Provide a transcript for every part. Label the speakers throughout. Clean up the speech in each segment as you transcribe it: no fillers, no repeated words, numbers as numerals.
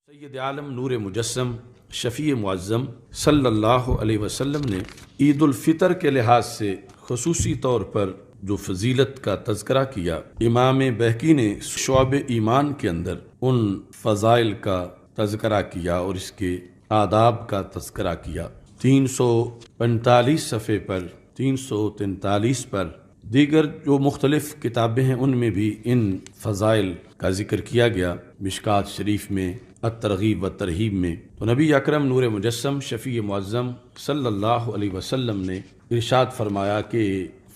Speaker 1: سید عالم نور مجسم شفیع معظم صلی اللہ علیہ وسلم نے عید الفطر کے لحاظ سے خصوصی طور پر جو فضیلت کا تذکرہ کیا، امام بہقی نے شعب ایمان کے اندر ان فضائل کا تذکرہ کیا اور اس کے آداب کا تذکرہ کیا۔ 345 صفحے پر، 343 پر، دیگر جو مختلف کتابیں ہیں ان میں بھی ان فضائل کا ذکر کیا گیا۔ مشکات شریف میں، الترغیب و ترہیب میں، تو نبی اکرم نور مجسم شفیع معظم صلی اللہ علیہ وسلم نے ارشاد فرمایا کہ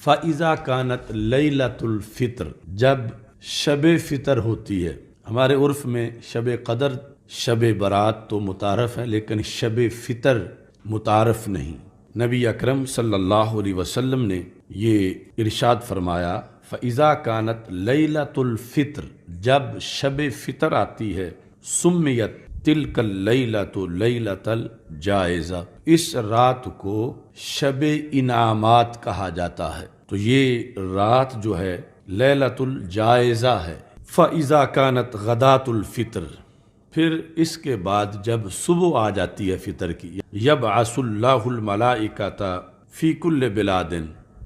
Speaker 1: فَإِذَا كَانَتْ لَيْلَةُ الْفِطْر، جب شب فطر ہوتی ہے۔ ہمارے عرف میں شب قدر، شب برات تو متعارف ہے، لیکن شب فطر متعارف نہیں۔ نبی اکرم صلی اللہ علیہ وسلم نے یہ ارشاد فرمایا فَإِذَا كَانَتْ لَيْلَةُ الْفِطْر، جب شب فطر آتی ہے، سمیت تلک اللیلۃ لیلۃ الجائزہ، اس رات کو شب انعامات کہا جاتا ہے۔ تو یہ رات جو ہے لیلۃ الجائزہ ہے۔ فَإِذَا كَانَتْ غَدَاةُ الْفِطْر، پھر اس کے بعد جب صبح آ جاتی ہے فطر کی، یبعث اللہ الملائکۃ فی کل بلاد،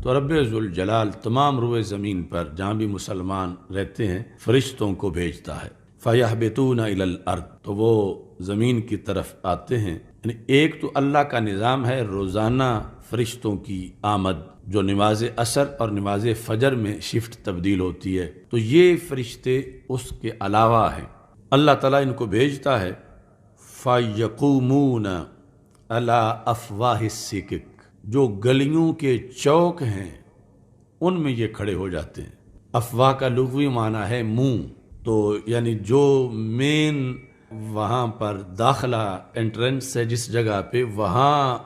Speaker 1: تو رب ذوالجلال تمام روئے زمین پر جہاں بھی مسلمان رہتے ہیں فرشتوں کو بھیجتا ہے۔ فَيَحْبِطُونَ إِلَى الْأَرْضِ، تو وہ زمین کی طرف آتے ہیں۔ یعنی ایک تو اللہ کا نظام ہے روزانہ فرشتوں کی آمد، جو نماز عصر اور نماز فجر میں شفٹ تبدیل ہوتی ہے، تو یہ فرشتے اس کے علاوہ ہیں۔ اللہ تعالیٰ ان کو بھیجتا ہے فَيَقُومُونَ عَلَىٰ أَفْوَاهِ السِّكَكِ، جو گلیوں کے چوک ہیں ان میں یہ کھڑے ہو جاتے ہیں۔ افواہ کا لغوی معنی ہے منہ، تو یعنی جو مین وہاں پر داخلہ انٹرنس ہے جس جگہ پہ، وہاں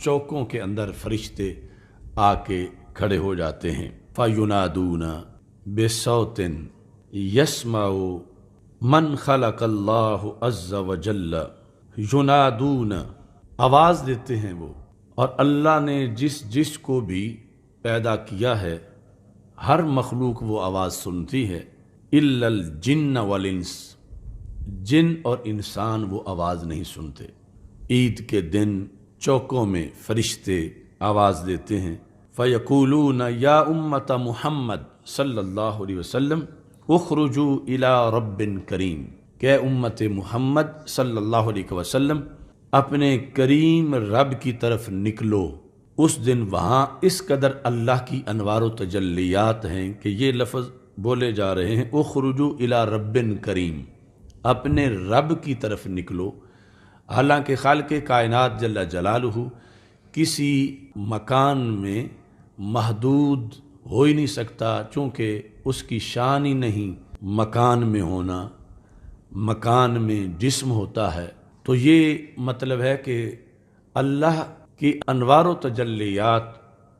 Speaker 1: چوکوں کے اندر فرشتے آ کے کھڑے ہو جاتے ہیں۔ فَيُنَادُونَ بِصَوْتٍ يَسْمَعُ مَنْ خَلَقَ اللَّهُ عَزَّ وَجَلَّ، يُنَادُونَ، آواز دیتے ہیں وہ، اور اللہ نے جس کو بھی پیدا کیا ہے ہر مخلوق وہ آواز سنتی ہے، الا الجن والانس، جن اور انسان وہ آواز نہیں سنتے۔ عید کے دن چوکوں میں فرشتے آواز دیتے ہیں، فیقولون یا امت محمد صلی اللہ علیہ وسلم اخرجوا الی رب کریم، کہ امت محمد صلی اللہ علیہ وسلم اپنے کریم رب کی طرف نکلو۔ اس دن وہاں اس قدر اللہ کی انوار و تجلیات ہیں کہ یہ لفظ بولے جا رہے ہیں اخرجوا الی رب کریم، اپنے رب کی طرف نکلو۔ حالانکہ خالق کائنات جل جلالہ کسی مکان میں محدود ہو ہی نہیں سکتا، چونکہ اس کی شان ہی نہیں مکان میں ہونا، مکان میں جسم ہوتا ہے۔ تو یہ مطلب ہے کہ اللہ کی انوار و تجلیات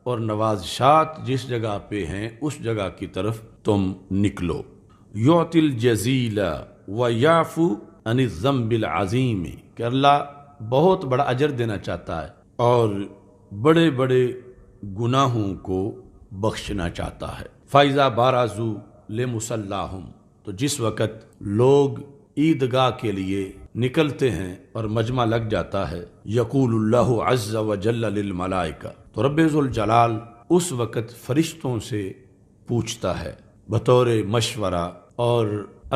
Speaker 1: اور نوازشات جس جگہ پہ ہیں اس جگہ کی طرف تم نکلو۔ یعطی الجزیل ویعفو عن الذنب العظیم، کہ اللہ بہت بڑا اجر دینا چاہتا ہے اور بڑے بڑے گناہوں کو بخشنا چاہتا ہے۔ فَإِذَا بَارَزُوا لِمُصَلَّاهُمْ، تو جس وقت لوگ عیدگاہ کے لیے نکلتے ہیں اور مجمع لگ جاتا ہے، یقول اللہ عز وجل للملائکہ، تو رب ذوالجلال اس وقت فرشتوں سے پوچھتا ہے بطور مشورہ، اور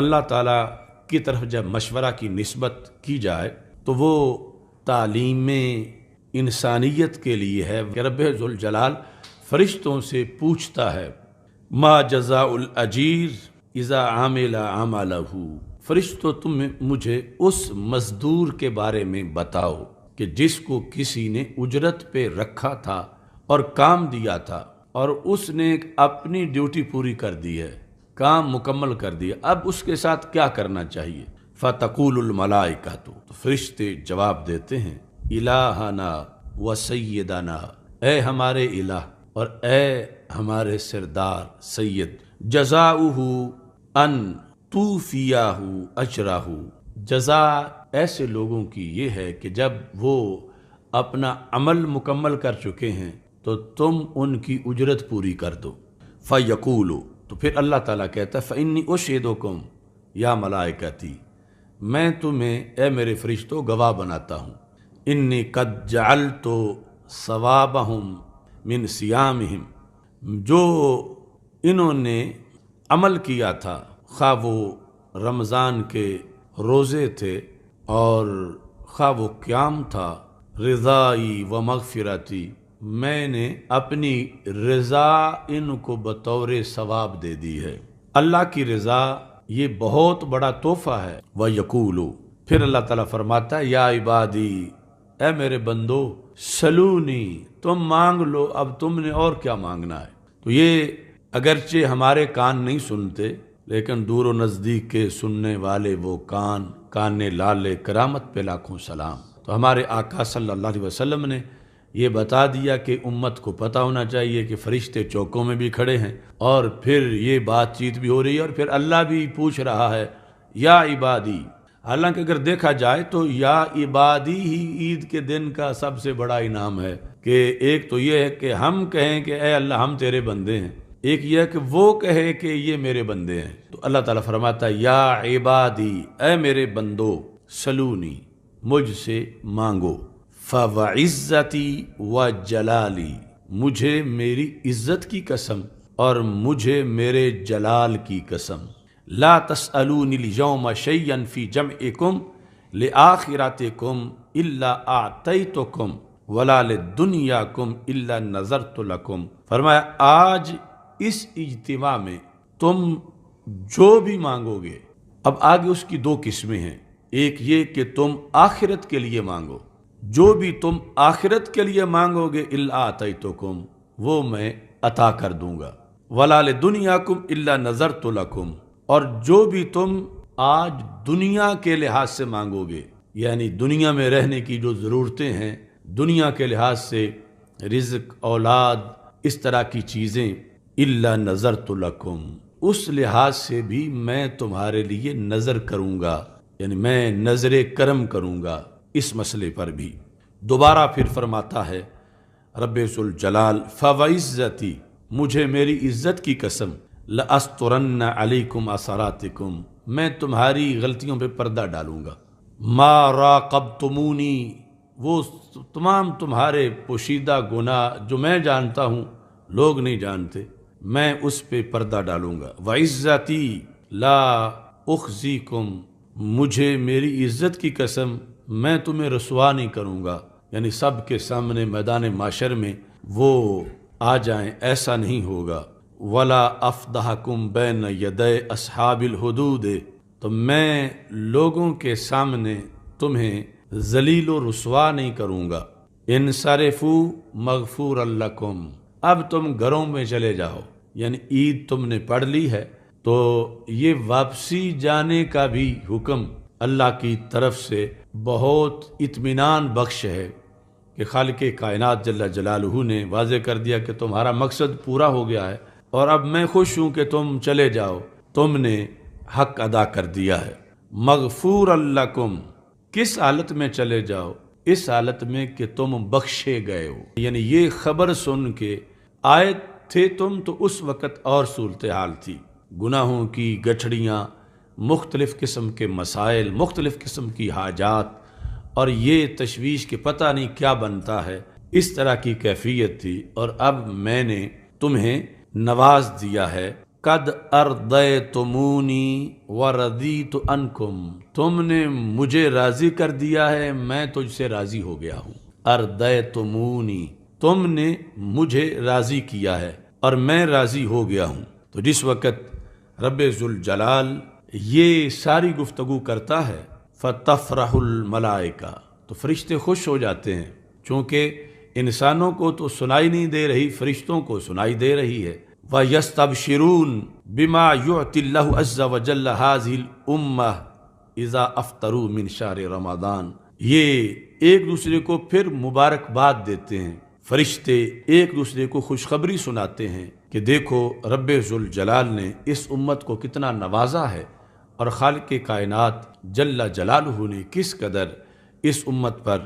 Speaker 1: اللہ تعالیٰ کی طرف جب مشورہ کی نسبت کی جائے تو وہ تعلیم انسانیت کے لیے ہے کہ رب ذوالجلال فرشتوں سے پوچھتا ہے ما جزاء الاجیر اذا عمل عملہ، فرشتوں تم مجھے اس مزدور کے بارے میں بتاؤ کہ جس کو کسی نے اجرت پہ رکھا تھا اور کام دیا تھا اور اس نے اپنی ڈیوٹی پوری کر دی ہے، کام مکمل کر دیا، اب اس کے ساتھ کیا کرنا چاہیے؟ فَتَقُولُ الْمَلَائِكَةُ، تو فرشتے جواب دیتے ہیں الہنا و سیدنا، اے ہمارے الہ اور اے ہمارے سردار سید، جزاؤہ ان توفیاہ اجرہ، جزا ایسے لوگوں کی یہ ہے کہ جب وہ اپنا عمل مکمل کر چکے ہیں تو تم ان کی اجرت پوری کر دو۔ فَيَقُولُ، تو پھر اللہ تعالیٰ کہتا ہے فَإِنِّي أُشْهِدُكُمْ یا ملائکتی، میں تمہیں اے میرے فرشتوں گواہ بناتا ہوں، انی قد جعلت ثوابہم من صیامہم، جو انہوں نے عمل کیا تھا، خواہ وہ رمضان کے روزے تھے اور خواہ وہ قیام تھا، رضائی و مغفرتی، میں نے اپنی رضا ان کو بطور ثواب دے دی ہے۔ اللہ کی رضا یہ بہت بڑا تحفہ ہے۔ وَيَقُولُ، پھر اللہ تعالیٰ فرماتا ہے یا عبادی، اے میرے بندو، سلونی، تم مانگ لو، اب تم نے اور کیا مانگنا ہے۔ تو یہ اگرچہ ہمارے کان نہیں سنتے، لیکن دور و نزدیک کے سننے والے وہ کان لال کرامت پہ لاکھوں سلام۔ تو ہمارے آقا صلی اللہ علیہ وسلم نے یہ بتا دیا کہ امت کو پتہ ہونا چاہیے کہ فرشتے چوکوں میں بھی کھڑے ہیں، اور پھر یہ بات چیت بھی ہو رہی ہے، اور پھر اللہ بھی پوچھ رہا ہے یا عبادی۔ حالانکہ اگر دیکھا جائے تو یا عبادی ہی عید کے دن کا سب سے بڑا انعام ہے، کہ ایک تو یہ ہے کہ ہم کہیں کہ اے اللہ ہم تیرے بندے ہیں، ایک یہ ہے کہ وہ کہے کہ یہ میرے بندے ہیں۔ تو اللہ تعالیٰ فرماتا ہے یا عبادی، اے میرے بندو، سلونی، مجھ سے مانگو، فَوَعِزَّتِي وَجَلَالِي، مجھے میری عزت کی قسم اور مجھے میرے جلال کی قسم، لا تسألونی اليوم شيئا في جمعكم لآخرتكم الا اعطيتكم ولا لدنیاکم الا نظرت لكم۔ فرمایا آج اس اجتماع میں تم جو بھی مانگو گے، اب آگے اس کی دو قسمیں ہیں، ایک یہ کہ تم آخرت کے لیے مانگو، جو بھی تم آخرت کے لیے مانگو گے الا اعطیتکم، وہ میں عطا کر دوں گا، ولا لدنیاکم الا نظرت لکم، اور جو بھی تم آج دنیا کے لحاظ سے مانگو گے، یعنی دنیا میں رہنے کی جو ضرورتیں ہیں، دنیا کے لحاظ سے رزق، اولاد، اس طرح کی چیزیں، الا نظرت لکم، اس لحاظ سے بھی میں تمہارے لیے نظر کروں گا، یعنی میں نظر کرم کروں گا اس مسئلے پر بھی۔ دوبارہ پھر فرماتا ہے رب ذوالجلال فَوَعِزَّتِي، مجھے میری عزت کی قسم، لَأَسْتُرَنَّ عَلَيْكُمْ أَثَرَاتِكُمْ، میں تمہاری غلطیوں پہ پردہ ڈالوں گا، مَا رَاقَبْتُمُونِی، وہ تمام تمہارے پوشیدہ گناہ جو میں جانتا ہوں لوگ نہیں جانتے، میں اس پہ پردہ ڈالوں گا۔ وَعِزَّتِي لَا أُخْزِيكُمْ، مجھے میری عزت کی قسم میں تمہیں رسوا نہیں کروں گا، یعنی سب کے سامنے میدان معاشر میں وہ آ جائیں، ایسا نہیں ہوگا۔ وَلَا أَفْضَحَكُمْ بَيْنَ يَدَيْ أَصْحَابِ الْحُدُودِ، تو میں لوگوں کے سامنے تمہیں ذلیل و رسوا نہیں کروں گا۔ انصرفوا مغفورا لکم، اب تم گھروں میں چلے جاؤ، یعنی عید تم نے پڑھ لی ہے تو یہ واپسی جانے کا بھی حکم اللہ کی طرف سے بہت اطمینان بخش ہے کہ خالق کائنات جل جلالہ نے واضح کر دیا کہ تمہارا مقصد پورا ہو گیا ہے، اور اب میں خوش ہوں کہ تم چلے جاؤ، تم نے حق ادا کر دیا ہے۔ مغفور لکم، کس حالت میں چلے جاؤ؟ اس حالت میں کہ تم بخشے گئے ہو، یعنی یہ خبر سن کے آئے تھے تم تو اس وقت اور صورتحال تھی، گناہوں کی گٹھڑیاں، مختلف قسم کے مسائل، مختلف قسم کی حاجات، اور یہ تشویش کہ پتہ نہیں کیا بنتا ہے، اس طرح کی کیفیت تھی، اور اب میں نے تمہیں نواز دیا ہے۔ قد ارضیتمونی ورضیت عنکم، تم نے مجھے راضی کر دیا ہے، میں تجھ سے راضی ہو گیا ہوں۔ ارضیتمونی، تم نے مجھے راضی کیا ہے اور میں راضی ہو گیا ہوں۔ تو جس وقت رب ذوالجلال یہ ساری گفتگو کرتا ہے فتفرح الملائکہ، تو فرشتے خوش ہو جاتے ہیں، چونکہ انسانوں کو تو سنائی نہیں دے رہی، فرشتوں کو سنائی دے رہی ہے۔ وَيَسْتَبْشِرُونَ بِمَا يُعْتِي اللَّهُ عَزَّ وَجَلَّ هَذِهِ الْأُمَّةِ إِذَا أَفْطَرُوا مِنْ شَهْرِ رمضان، یہ ایک دوسرے کو پھر مبارکباد دیتے ہیں، فرشتے ایک دوسرے کو خوشخبری سناتے ہیں کہ دیکھو رب ذوالجلال نے اس امت کو کتنا نوازا ہے، اور خالق کائنات جل جلالہ نے کس قدر اس امت پر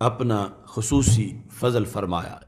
Speaker 1: اپنا خصوصی فضل فرمایا ہے۔